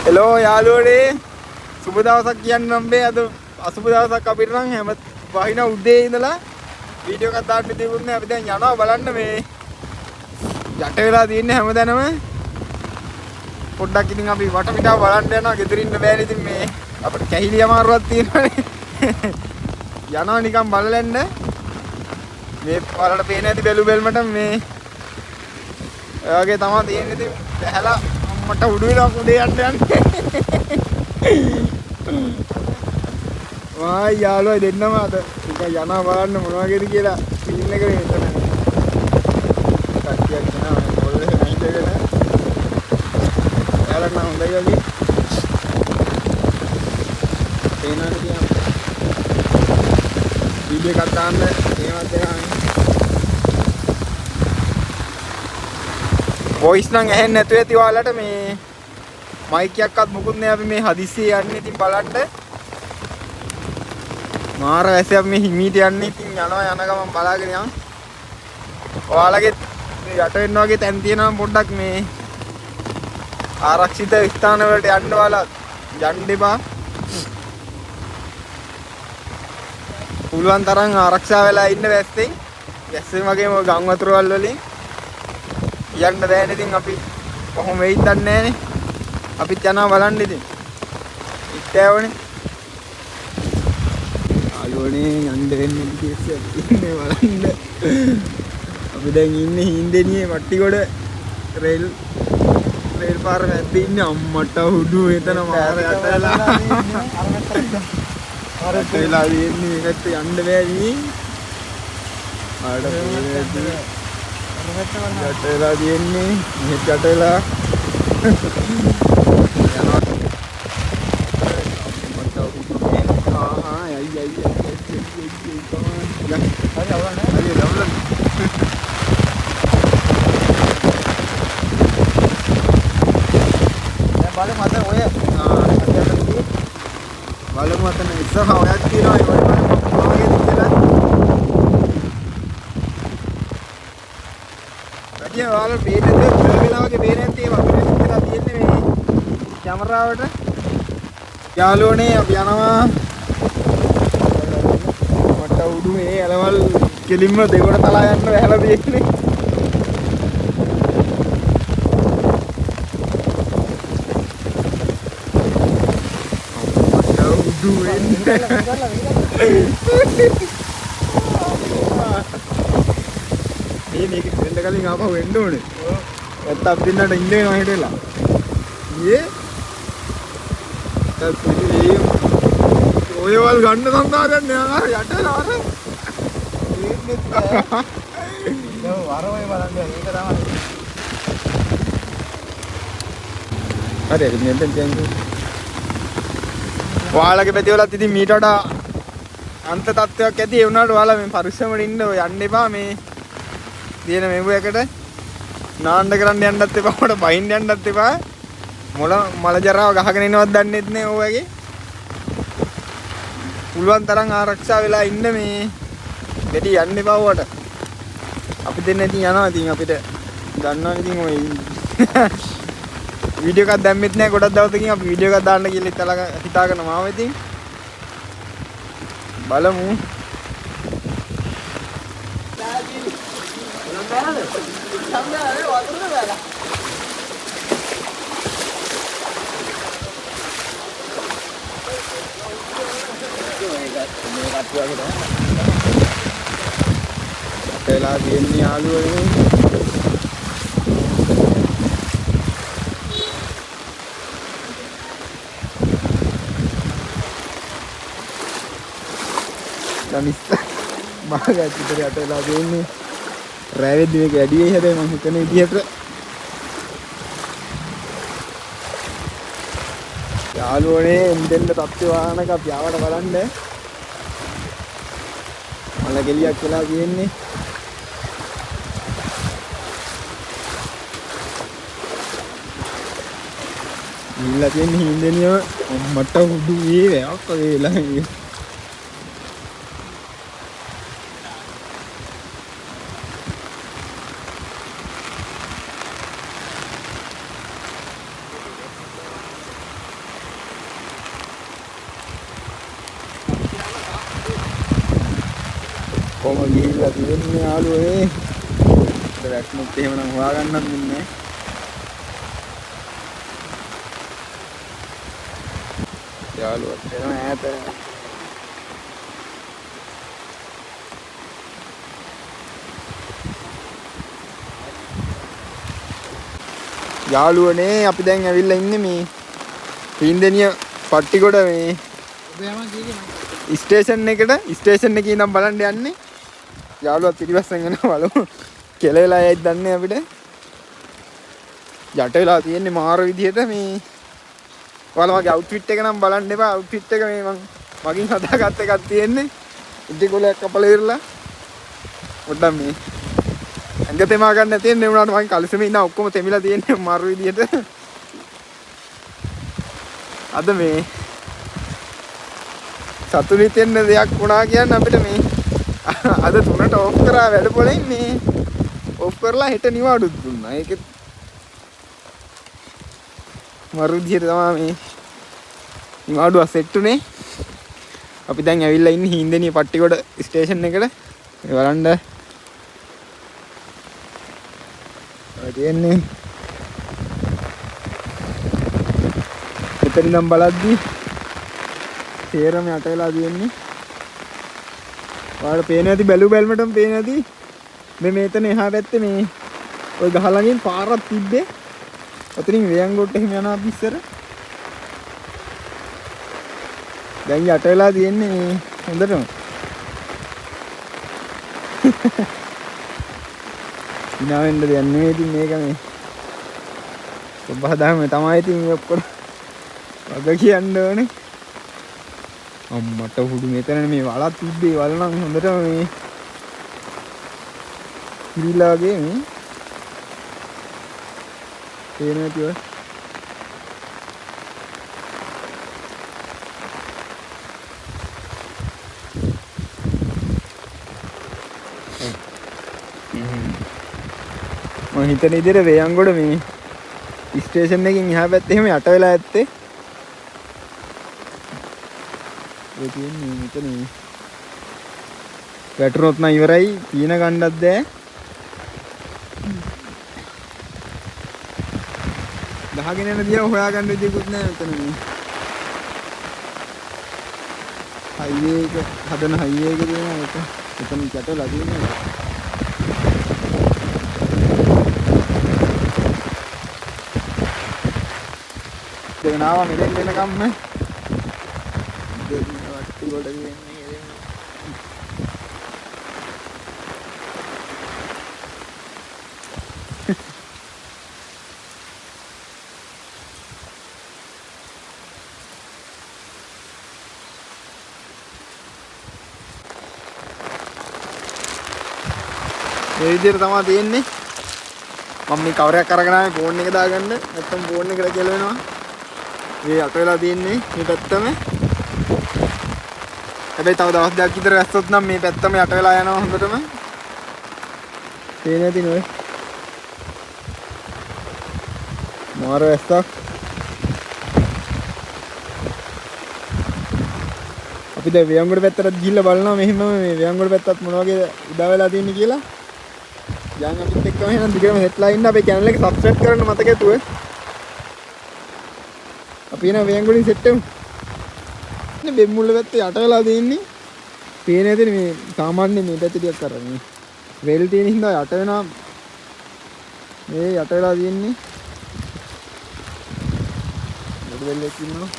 Hello යාළුවනේ සුබ දවසක් කියන්නම් බේ අද අසුබ දවසක් අපිට නම් හැම වහින උදේ ඉඳලා වීඩියෝ එකක් දාන්න තිබුණේ අපි දැන් යනවා බලන්න මේ යට වෙලා තියෙන්නේ හැමදැනම පොඩ්ඩක් ඉතින් අපි වටපිටාව බලන්න යනවා ගෙදර ඉන්න බෑනේ ඉතින් මේ අපිට කැහිලි අමාරුවක් තියෙනවානේ යනවා නිකන් බලලන්න මේ වලට පේන ඇති බැලු බැලමට මේ ඔය වගේ තමයි තියෙන්නේ ඉතින් බැලලා මට උඩු වෙලා උඩේ යන්න යන්නේ වායි යාළුවා දෙන්නම අද ටික යනවා බලන්න මොන වගේද කියලා ෆීල් එක මෙතන කට්ටියක් යනවා පොල්ලේ නැහිටගෙන යාළුවා නම් හොඳයි වගේ පේනවනේ කියන්න වීඩියෝ එකක් දාන්න ඒවත් දෙනවා වොයිස් නම් ඇහෙන්නේ නැතුව ඇති ඔයාලට මේ මයික් එකක්වත් මුකුත් නෑ අපි මේ හදිස්සියේ යන්නේ ඉතින් බලන්න මාර වැස්සේ අපි මේ හිමීට යන්නේ ඉතින් යනවා යන ගමන් බලාගෙන යන්න ඔයාලගේ යට වෙන්න වගේ තැන් තියෙනවා පොඩ්ඩක් මේ ආරක්ෂිත ස්ථාන වලට යන්න ඔයාලා යන්න එපා පුළුවන් තරම් ආරක්ෂා වෙලා ඉන්න වැස්සෙන් වගේම ගම් වතුර වලින් යන්න බෑනේ ඉතින් අපි කොහොම වෙයිද දන්නේ නැහනේ අපිත් යනවා බලන්න ඉතින් ඉත්තෑවනේ ආලෝනේ යන්න වෙන්නේ කිව්සේ ඉන්නේ බලන්න අපි දැන් ඉන්නේ හින්දෙනියේ මට්ටිගොඩ රේල් පාර මැද්දේ ඉන්නේ අම්මට උඩු එතන මාර යටලා අර තේලා ඉන්නේ මේකට යන්න බෑ නේ ආඩ යටලා දින්නේ මෙහෙත් යටලා බලමු අතන ඉස්සරහ ඔයක් තියෙනවා ඒ වගේ වැඩිය ඔයාලා පේන්නේ වෙලා වගේ පේන්නේ නැති ඒවා අපිට ඉස්සරහ තියෙන්නේ මේ කැමරාවට යාළුවනේ අපි යනවා මට උඩු මේ ඇලවල් කෙලින්ම දෙවට තලා යන්න වැහලා තියෙන්නේ මේක දෙන්න කලින් ආපහු වෙන්න ඕනේ. නැත්නම් අපි දෙන්නට ඉන්න වෙනවා හිටෙලා. ඊයේ ඔයවල් ගන්න සම්දාරයක් නෑ යටලා අර. ඉන්නේ බෑ. දැන් වර ඔය බලන්න ඒක තමයි. හරි හරි මෙතෙන් කියන්නේ. ඔයාලගේ පැතිවලත් ඉතින් මීට වඩා අන්ත තත්ත්වයක් ඇති ඒ වුණාට ඔයාලා මේ පරිස්සමෙන් ඉන්න ඔය යන්න එපා මේ දින මෙව්වයකට නාන්න කරන්න යන්නත් එපා මට බහින්න යන්නත් එපා මල ජරාව ගහගෙන ඉනවත් දන්නෙත් නෑ ඔයගේ පුළුවන් තරම් ආරක්ෂා වෙලා ඉන්න මේ දෙටි යන්න එපා ඔයාට අපි දෙන්න ඉතින් යනවා ඉතින් අපිට ගන්නවා ඉතින් ඔය වීඩියෝ එකක් දැම්මෙත් නෑ ගොඩක් දවසකින් අපි වීඩියෝ එකක් දාන්න කියලා හිතාගෙන මාව ඉතින් බලමු කලා තියෙන්නේ යාළුවනේ මිස් මාගා චිතර යටලා දෙන්නේ රැවෙද්දි මේක වැඩි වෙයි හැබැයි මම හිතන විදිහට යාළුවනේ එන්දෙන්න තත්ත්ව වාහනක අපි ආවට බලන්න මල ගෙලියක් වෙලා තියෙන්නේ ඉල්ල තියෙන්නේ හින්දෙනියම මට උඩු ඒ වැයක් වගේ වෙලා අවම ගිහිල්ලා තියෙන්නේ යාළුවෝ ඒ. වැටුනොත් එහෙමනම් හොයාගන්නත් දුන්නේ. යාළුවත් එනවා ඈත. යාළුවනේ අපි දැන් ඇවිල්ලා ඉන්නේ මේ පින්දෙනිය පට්ටිගොඩ මේ ස්ටේෂන් එකේ ඉඳන් බලන්න යන්නේ. යාළුවා පිටිපස්සෙන් එනවා බලමු. කෙලෙලා යයිද දන්නේ අපිට. යට වෙලා තියෙන්නේ මාර විදිහට මේ. ඔයාලා මගේ අවුට්ෆිට් එක නම් බලන්න එපා. අවුට්ෆිට් එක මේ මගෙන් හදාගත්ත එකක් තියෙන්නේ. ඉඩි කොලයක් කපලා ඉරලා. පොඩ්ඩක් මේ ඇඟ තෙමා ගන්න තියෙන්නේ උනාට මම කලිසමේ ඉන්න ඔක්කොම තෙමිලා තියෙන්නේ මාරු විදියට. අද මේ සතුටුයි වෙන්න දෙයක් වුණා කියන්නේ අපිට මේ අද 3ට ඕෆ් කරා වැඩ පොලෙන් මේ ඕෆ් කරලා හෙට නිවාඩුත් දුන්නා. ඒකෙත් මාරු විදියට තමයි මේ නිවාඩුව සෙට් උනේ. අපි දැන් ඇවිල්ලා ඉන්නේ හින්දෙනිය පට්ටිගොඩ ස්ටේෂන් එකට. මේ බලන්න තියෙන්නේ එතන නම් බලද්දි තේරම යට වෙලා තියෙන්නේ. ඔයාලට පේන ඇති බැලු බැලමටම පේන ඇති මේ මෙතන එහා පැත්තේ මේ ওই ගහ ළඟින් පාරක් තිබ්බේ. ඔතනින් වේයන්ගොඩට එහෙම යනවා අපි ඉස්සර. දැන් යට වෙලා තියෙන්නේ මේ හොඳටම. ඉනාවෙන්න දෙයක් නෙවෙයි ඉතින් මේක මේ සබහදාම තමයි ඉතින් මේ ඔක්කොම වග කියන්න ඕනේ. අම්මට හුඩු මෙතන මේ වලක් තිබ්බේ වල නම් හොඳටම මේ කිරිලා වගේ මේ තේරෙන්නේ නැතිව මම හිතන විදිහට වේයන්ගොඩ මේ ස්ටේෂන් එකකින් එහා පැත්තේ එහෙම යට වෙලා ඇත්තේ. ඒ කියන්නේ මෙතන වැටුනොත් නම් ඉවරයි. පීන ගන්නත් බෑ. ගහගෙන යන දිහා හොයාගන්න විදියකුත් නෑ මෙතන මේ. හයිවේ එක හදන හයිවේ එක තියෙනවා ඒක. එතන කැටලා තියෙනවා. දෙනාව මෙතෙන් එනකම්ම දෙන්න වට්ටි කොට කියන්නේ මේ විදිහට තමයි තියෙන්නේ. මම මේ කවරයක් අරගෙන ආවේ ෆෝන් එක දාගන්න. නැත්තම් ෆෝන් එකට කියලා වෙනවා. මේ යට වෙලා තියෙන්නේ මේ පැත්තම. හැබැයි තව දවස් දෙකක් විතර වැස්සොත් නම් මේ පැත්තම යට වෙලා යනවා හොඳටම. තේනේ තිනේ. මාර වැස්සක්. අපි දැන් වේයන්ගොඩ පැත්තට ගිහිල්ලා බලනවා මෙහෙම මේ වේයන්ගොඩ පැත්තත් මොන වගේ උදා වෙලා තියෙන්නේ කියලා. දැන් අපිත් එක්කම එහෙනම් දිගටම හෙට්ලා ඉන්න අපේ channel එක subscribe කරන්න මතක ඇතුව. අපි එන වේයන්ගොඩින් සෙට් වෙමු. මේ බෙම්මුල්ල පැත්තේ යට වෙලා තියෙන්නේ. පේන ඇතිනේ මේ සාමාන්‍ය මේ පැත්තේ ටිකක් කරන්නේ. වෙල් තියෙන හින්දා යට වෙනවා. මේ යට වෙලා තියෙන්නේ. මොකද වෙල් එකක් ඉන්නවා.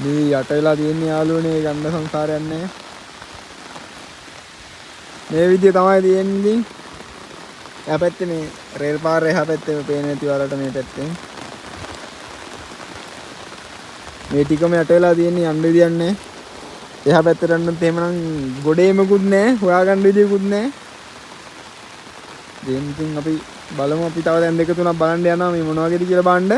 මේ යට වෙලා තියෙන්නේ යාළුවනේ ගන්න සංසාරයක් නැහැ. මේ විදිය තමයි තියෙන්නේ. එහා පැත්තේ මේ රේල් පාරේ එහා පැත්තේ පේන ඇති වලට මේ පැත්තෙන්. මේ ටිකම යට වෙලා තියෙන්නේ යන්න විදියක් නැහැ. එහා පැත්තට යන්නත් එහෙමනම් ගොඩේමකුත් නැහැ. හොයාගන්න විදියකුත් නැහැ. දැන් ඉතින් අපි බලමු අපි තව දැන් දෙක තුනක් බලන්න යනවා මේ මොන වගේද කියලා බලන්න.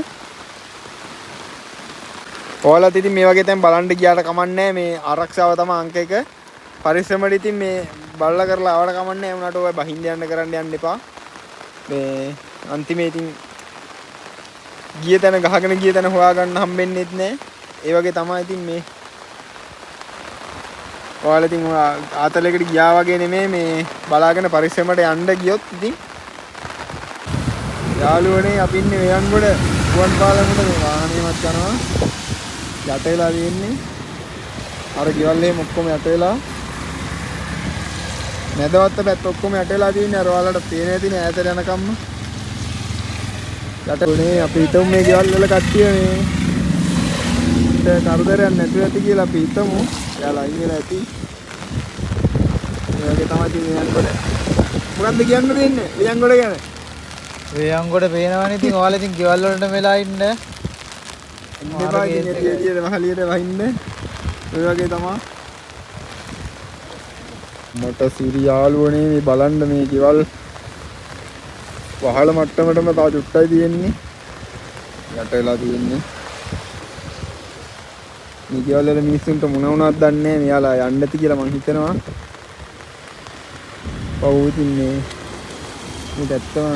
ඔයාලත් ඉතින් මේ වගේ තැන් බලන්න ගියාට කමන්නේ මේ ආරක්ෂාව තමයි අංක 1. පරිස්සමට ඉතින් මේ බලලා කරලා ආවට කමන්නේ නැහැ. උනාට ඔය බහින්ද යන්න කරන්න යන්න එපා. මේ අන්තිමේ ඉතින් ගිය තැන ගහගෙන ගිය තැන හොයාගන්න හම්බෙන්නේත් නැහැ. ඒ වගේ තමයි ඉතින් මේ ඔයාලා ඉතින් ආතලයකට ගියා වගේ නෙමෙයි මේ බලාගෙන පරිස්සමට යන්න ගියොත් ඉතින් යාළුවනේ අපි ඉන්නේ වේයන්ගොඩ ගුවන් පාලමුඩ මේ වාහනේවත් යනවා යට වෙලා තියෙන්නේ අර ගෙවල් එහෙම ඔක්කොම යට වෙලා නැදවත්ත පැත්ත ඔක්කොම යට වෙලා තියෙන්නේ අර ඔයාලට පේන ඇතිනේ ඈතට යනකම්ම යට උනේ අපි හිතමු මේ ගෙවල් වල කට්ටිය මේ කරදරයක් නැතුව ඇති කියලා අපි හිතමු එයාලා අයින් වෙලා ඇති ඒ වගේ තමයි තියෙන්නේ වේයන්ගොඩ මොකද්ද කියන්න දෙන්නේ වේයන්ගොඩ ගැන වේයන්ගොඩ පේනවනේ ඉතින් ඔයාලා ඉතින් ගෙවල් වලට වෙලා ඉන්න ඉන්නවා ඉතින් මහලියට වහින්න ඔය වගේ තමයි මට සිරි යාළුවනේ මේ බලන්න මේ ගෙවල් වහල මට්ටමටම තා චුට්ටයි තියෙන්නේ යට වෙලා තියෙන්නේ මේ ගෙවල් වල මිනිස්සුන්ට මොන වුණාද දන්නේ නැහැ මෙයාලා යන්න ඇති කියලා මං හිතනවා පව් ඉතින් මේ ඇත්තම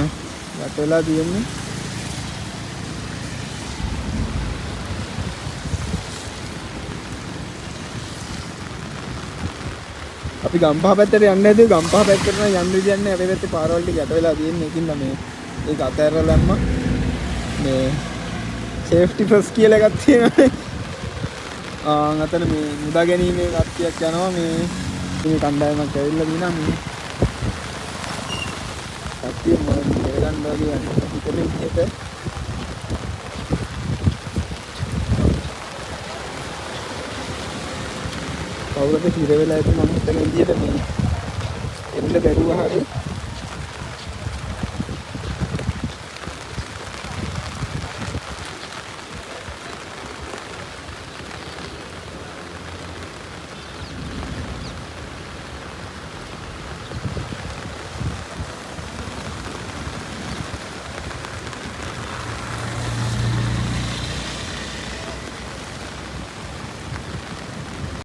යට වෙලා තියෙන්නේ අපි ගම්පහ පැත්තට යන්නේ නැතුව ගම්පහ පැත්තට නම් යන්න විදියක් නැහැ. අපේ පැත්තේ පාරවල් ටික යට වෙලා තියෙන එකකින්ද මේ ඒක අතහැරලා දැම්මා. මේ සේෆ්ටි ෆස්ට් කියලා එකක් තියෙනවානේ. අතන මේ මුදා ගැනීමේ කට්ටියක් යනවා මේ කණ්ඩායමක් ඇවිල්ලා දිනා මේ කට්ටිය මොකද කරගන්න වගේ යන්නේ. හිතේ විදිහට කවුරුද හිර වෙලා ඇති මම හිතන විදිහට මේ එන්න බැරුව හරි